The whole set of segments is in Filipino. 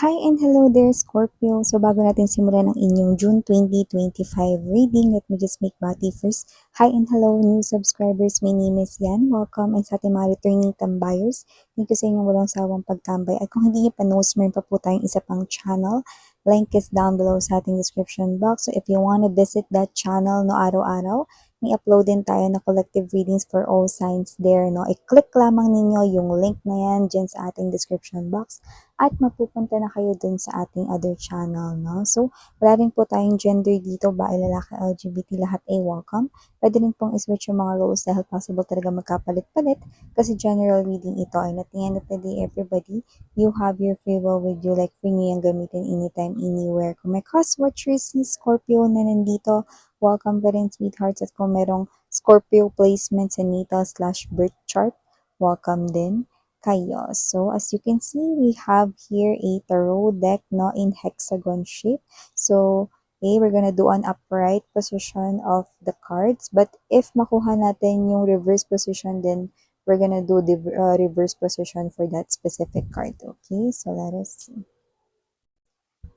Hi and hello there, Scorpio. So bago natin simulan ang inyong June 2025 reading, let me just make bati first. Hi and hello new subscribers. My name is Yan. Welcome and sa ating mga returning tambayers. Thank you sa inyong walang sawang pagtambay. At kung hindi niyo pa knows, meron pa po tayong isa pang channel. Link is down below sa ating description box. So if you want to visit that channel no araw-araw, may upload din tayo na collective readings for all signs there. No? I-click lamang ninyo yung link na yan dyan sa ating description box at mapupunta na kayo dun sa ating other channel, no? So, wala rin po tayong gender dito, bae, lalaki, LGBT, lahat ay welcome. Pwede rin pong iswitch yung mga roles dahil possible talaga magkapalit-palit kasi general reading ito ay at the end of the day, everybody, you have your free will with you, like free nyo yung gamitin anytime, anywhere. Kung may cross-watchers si Scorpio na nandito, welcome pa rin, sweethearts. At kung merong Scorpio placement sa natal/birth chart, welcome din kayo. So, as you can see, we have here a tarot deck, no, in hexagon shape. So, okay, we're gonna do an upright position of the cards. But if makuha natin yung reverse position, then we're gonna do the reverse position for that specific card. Okay, so let us see.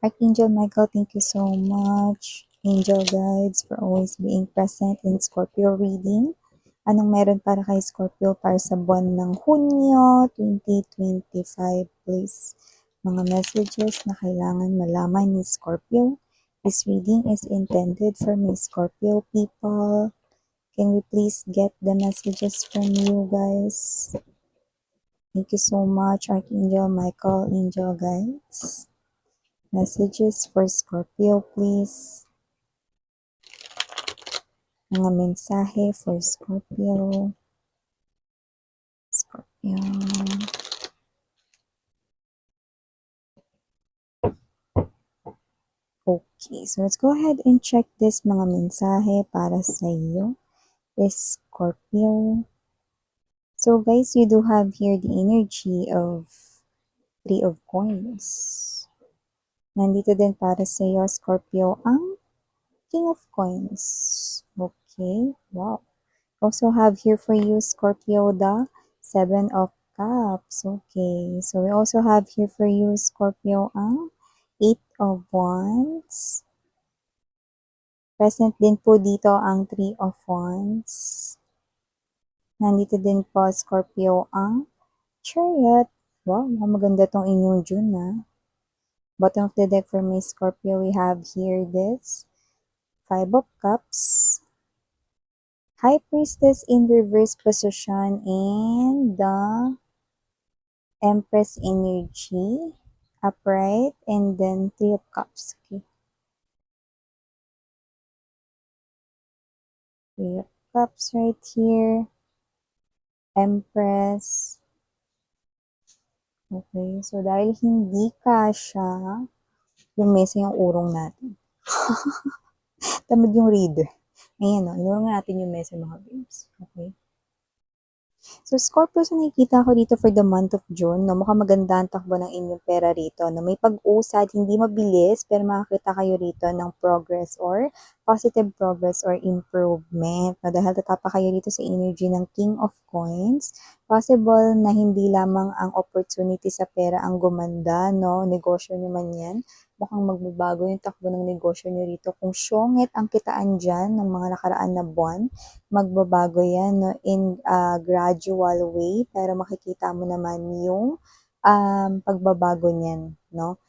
Archangel Michael, thank you so much. Angel guides for always being present in Scorpio reading. Anong meron para kay Scorpio para sa buwan ng Hunyo 2025, please? Mga messages na kailangan malaman ni Scorpio. This reading is intended for my Scorpio people. Can we please get the messages from you guys? Thank you so much, Archangel Michael, Angel guides. Messages for Scorpio, please. Mga mensahe for Scorpio. Scorpio. Okay, so let's go ahead and check this mga mensahe para sa iyo. Scorpio. So guys, you do have here the energy of Three of Coins. Nandito din para sa iyo, Scorpio, ang King of Coins. Okay, wow. Also have here for you, Scorpio, the Seven of Cups. Okay, so we also have here for you, Scorpio, ang Eight of Wands. Present din po dito ang Three of Wands. Nandito din po, Scorpio, ang Chariot. Wow, maganda tong inyong June, ha? Bottom of the deck for my Scorpio, we have here this Five of Cups, High Priestess in reverse position, and the Empress energy, upright, and then Three of Cups. Okay. Three of Cups right here. Empress. Okay, so dahil hindi kasha yung mesa yung urong natin. Tamad yung reader. Ayan o, inurong natin yung mesa mga babes. Okay. So, Scorpio, so nakikita ko dito for the month of June, no, mukhang maganda ang takbo ng inyong pera rito, no, may pag-usad, hindi mabilis, pero makakita kayo rito ng progress or positive progress or improvement, no, dahil tatapa kayo dito sa energy ng King of Coins. Possible na hindi lamang ang opportunity sa pera ang gumanda, no, negosyo nyo man yan, mukhang magbabago yung takbo ng negosyo nyo rito. Kung syongit ang kitaan dyan ng mga nakaraan na buwan, magbabago yan, no, in a gradual way, pero makikita mo naman yung pagbabago niyan, no?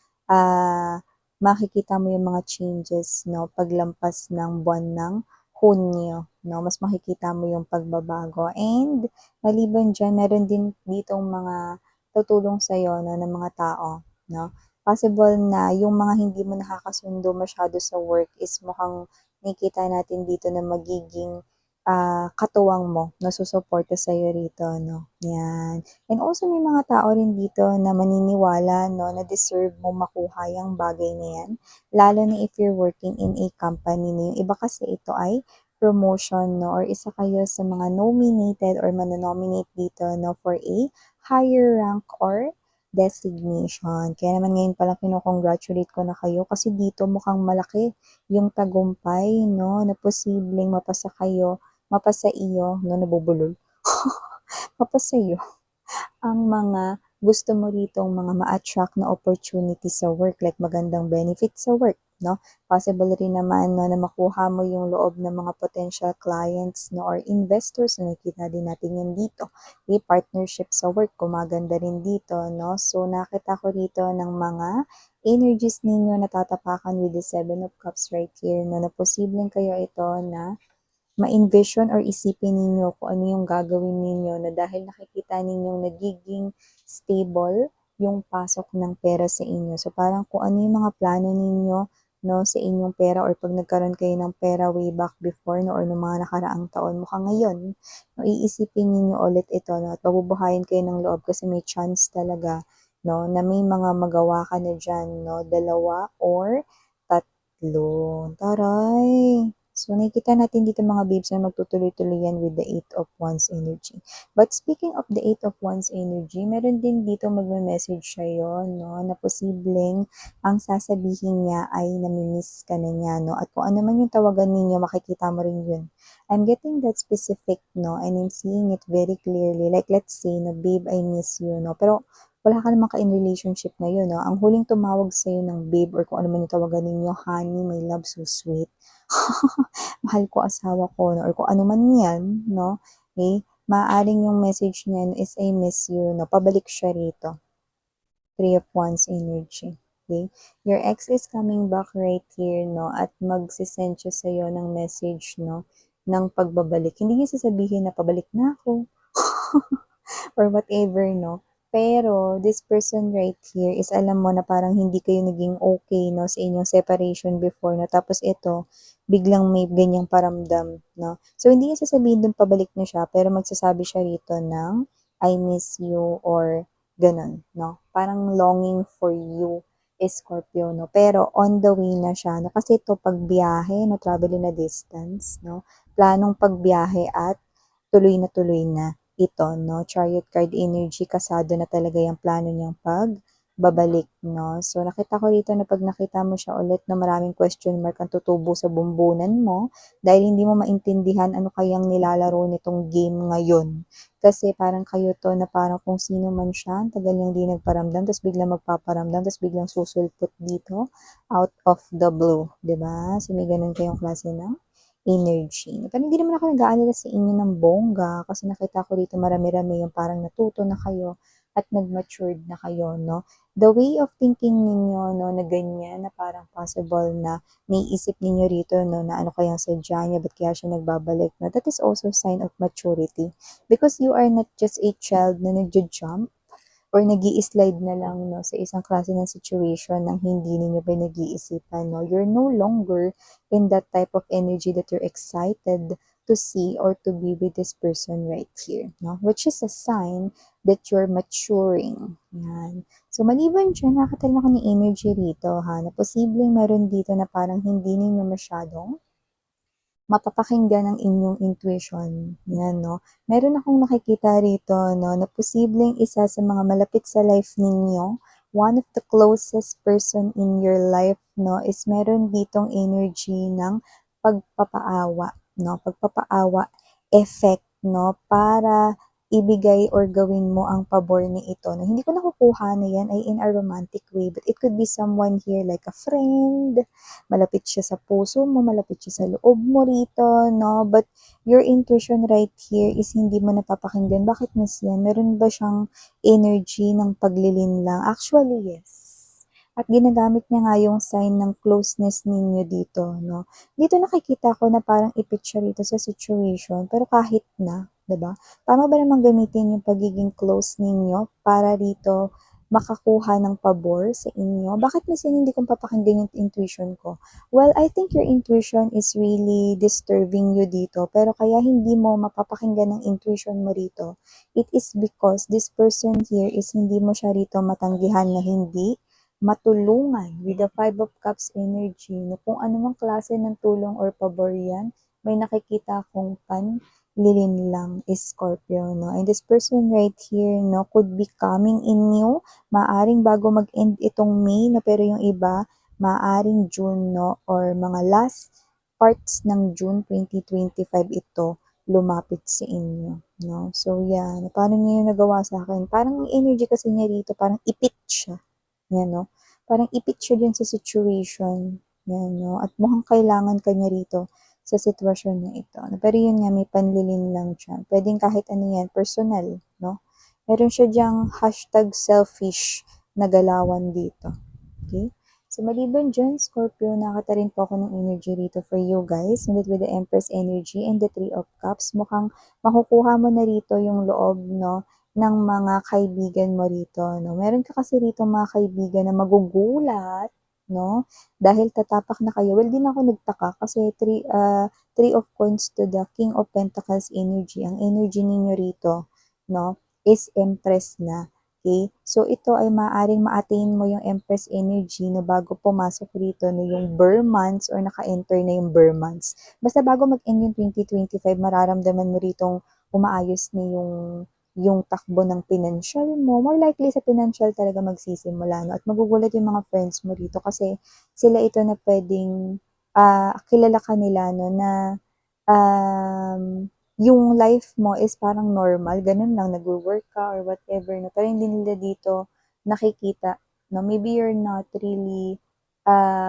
Makikita mo yung mga changes, no, paglampas ng buwan ng Hunyo, no? Mas makikita mo yung pagbabago. And maliban dyan, meron din ditong mga tutulong sa'yo, no, ng mga tao, no? Possible na yung mga hindi mo nakakasundo masyado sa work is mukhang nakikita natin dito na magiging katuwang mo na susuporta sa'yo rito, no? Yan. And also, may mga tao rin dito na maniniwala, no, na deserve mo makuha yung bagay na yan. Lalo na if you're working in a company na yung iba kasi ito ay promotion, no, or isa kayo sa mga nominated or manonominate dito, no, for a higher rank or designation. Kaya naman ngayon palang kinukongratulate ko na kayo kasi dito mukhang malaki yung tagumpay, no, na posibleng mapasa kayo, mapasa iyo, no, nabubulol, mapasa iyo ang mga gusto mo ritong mga ma-attract na opportunity sa work, like magandang benefit sa work, no? Possible rin naman, no, na makuha mo yung loob ng mga potential clients, no, or investors, na nakikita din natin yan dito. Okay, partnership sa work, kumaganda rin dito, no? So, nakita ko dito ng mga energies ninyo na tatapakan with the Seven of Cups right here, no, na posibleng kayo ito na ma-envision or isipin ninyo kung ano yung gagawin ninyo na dahil nakikita ninyong nagiging stable yung pasok ng pera sa inyo. So parang kung ano yung mga plano ninyo, no, sa inyong pera, or pag nagkaroon kayo ng pera way back before, no, or ng mga nakaraang taon, mukhang ngayon, no, iisipin ninyo ulit ito, no, at pabubuhayin kayo ng loob kasi may chance talaga, no, na may mga magawa ka na dyan, no, dalawa or tatlo. Taray! So, nakikita natin dito mga babes na magtutuloy-tuloy yan with the 8 of Wands energy. But speaking of the 8 of Wands energy, meron din dito magme-message sa'yo, no, na posibleng ang sasabihin niya ay namimiss ka na niya, no, at kung ano man yung tawagan ninyo, makikita mo rin yun. I'm getting that specific, no, and I'm seeing it very clearly. Like, let's say, no, babe, I miss you, no, pero wala ka naman ka-in relationship na yun, no? Ang huling tumawag sa'yo ng babe or kung ano man yung tawagan ninyo, honey, my love, so sweet. Mahal ko asawa ko, no? Or kung ano man yan, no? Okay? Maaaring yung message niyan is I miss you, no? Pabalik siya rito. 3 of Wands energy. Okay? Your ex is coming back right here, no? At magsisend siya sa'yo ng message, no? Ng pagbabalik. Hindi niya sasabihin na pabalik na ako. Or whatever, no? Pero, this person right here is alam mo na parang hindi kayo naging okay, no, sa inyong separation before, no? Tapos ito, biglang may ganyang paramdam, no? So, hindi niya sasabihin dun pabalik na siya, pero magsasabi siya rito ng I miss you or ganun, no? Parang longing for you is Scorpio, no? Pero on the way na siya, no? Kasi ito pagbiyahe, no? Traveling na distance, no? Planong pagbiyahe at tuloy na ito, no? Chariot card energy, kasado na talaga yung plano niyang pagbabalik, no? So, nakita ko dito na pag nakita mo siya ulit na maraming question mark ang tutubo sa bumbunan mo dahil hindi mo maintindihan ano kayang nilalaro nitong game ngayon. Kasi parang kayo to na parang kung sino man siya, tagal niyang di nagparamdam, tapos biglang magpaparamdam, tapos biglang susulpot dito out of the blue, 'di ba? So, may ganun kayong klase ng energy. Pero hindi naman ako nag-aalala sa inyo ng bongga kasi nakita ko dito marami-rami yung parang natuto na kayo at nag-matured na kayo, no? The way of thinking ninyo, no, na ganyan, na parang possible na naiisip ninyo rito, no, na ano kayang sadya niya, ba't kaya siya nagbabalik, no? That is also sign of maturity because you are not just a child na nagja-jump or nag slide na lang, no, sa isang klase ng situation nang hindi ninyo pinag-iisipan, no? You're no longer in that type of energy that you're excited to see or to be with this person right here, no? Which is a sign that you're maturing. Yan. So, maliban dyan, nakatala ko ni energy rito, ha, na posibleng meron dito na parang hindi ninyo masyadong mapapakinggan ang inyong intuition. Yan, no? Meron akong nakikita rito, no, na posibleng isa sa mga malapit sa life ninyo, one of the closest person in your life, no, is meron ditong energy ng pagpapaawa, no? Pagpapaawa effect, no, para ibigay or gawin mo ang pabor ni ito. No, hindi ko nakukuha na yan ay in a romantic way, but it could be someone here like a friend, malapit siya sa puso mo, malapit siya sa loob mo rito, no? But your intuition right here is hindi mo napapakinggan. Bakit miss yan? Meron ba siyang energy ng paglilinlang? Actually, yes. At ginagamit niya nga yung sign ng closeness ninyo dito, no? Dito nakikita ko na parang ipit siya rito sa situation, pero kahit na, 'di ba? Tama ba namang gamitin yung pagiging close ninyo para rito makakuha ng pabor sa inyo? Bakit minsan hindi ko papakinggan yung intuition ko? Well, I think your intuition is really disturbing you dito, pero kaya hindi mo mapapakinggan ng intuition mo rito, it is because this person here is hindi mo siya rito matanggihan na hindi matulungan with the Five of Cups energy. No, kung anumang klase ng tulong or pabor yan, may nakikita akong panlilin lang is Scorpio, no? And this person right here, no, could be coming in new. Maaring bago mag-end itong May, no, pero yung iba, maaring June, no, or mga last parts ng June 2025 ito lumapit sa inyo. no? So, yan, paano niya yung nagawa sa akin? Parang yung energy kasi niya rito, parang ipit siya, yan, no? Parang ipit siya din sa situation, yan, no? At mukhang kailangan ka niya rito sa sitwasyon na ito. Pero yun nga, may panlilin lang siya. Pwedeng kahit ano yan, personal, no? Meron siya diyang hashtag selfish na galawan dito. Okay? So, maliban dyan, Scorpio, nakata rin po ako ng energy rito for you guys. And with the Empress energy and the Three of Cups, mukhang makukuha mo na rito yung loob, no, ng mga kaibigan mo rito, no. Meron ka kasi rito mga kaibigan na magugulat, no, dahil tatapak na kayo. Well, din ako nagtaka kasi three of coins to the King of Pentacles energy. Ang energy ninyo rito, no, is Empress na. Okay? So, ito ay maaaring ma-attain mo yung Empress energy no bago pumasok rito no yung Burr months or naka-enter na yung Burr months. Basta bago mag-end yung 2025, mararamdaman mo ritong umaayos na yung takbo ng financial mo. More likely sa financial talaga magsisimula. No? At magugulat yung mga friends mo rito kasi sila ito na pwedeng kilala ka nila no, na yung life mo is parang normal, ganun lang, nagwo-work ka or whatever, no? Pero hindi nila dito nakikita, no? Maybe you're not really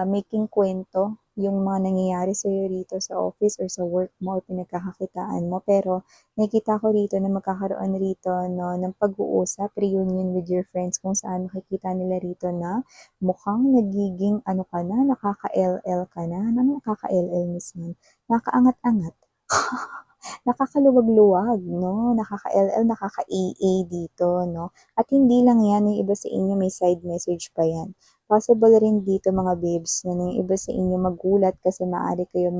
making kwento yung mga nangyayari sa'yo rito sa office or sa work mo or pinagkakakitaan mo. Pero nakikita ko rito na magkakaroon rito no, ng pag-uusap, reunion with your friends kung saan makikita nila rito na mukhang nagiging ano ka na, nakaka-LL ka na. Ano nakaka-LL mismo? Nakakaangat-angat. Nakakaluwag-luwag, no? Nakaka-LL, nakaka-AA dito, no? At hindi lang yan, yung iba sa inyo may side message pa yan. Possible rin dito mga babes, na yung iba sa inyo magulat kasi maaari kayo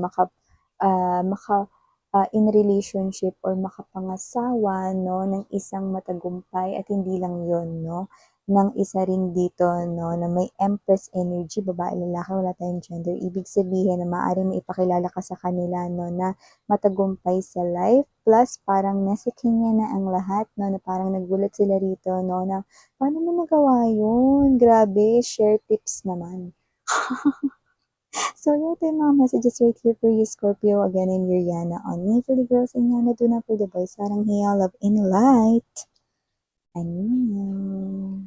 in relationship or makapangasawa, no, ng isang matagumpay at hindi lang yon no? Ng isa rin dito, no, na may Empress energy, babae, lalaki, wala tayong gender. Ibig sabihin na maaaring maipakilala ka sa kanila, no, na matagumpay sa life, plus parang nasa kanya na ang lahat, no, na parang nagulat sila rito, no, na paano mo nagawa yun? Grabe, share tips naman. So, yun ito yung mga messages right here for you, Scorpio. Again, I'm Yuriana on me for the girls and Yana, do not for the boys. Sarang hiya, love, and light. Annyeong.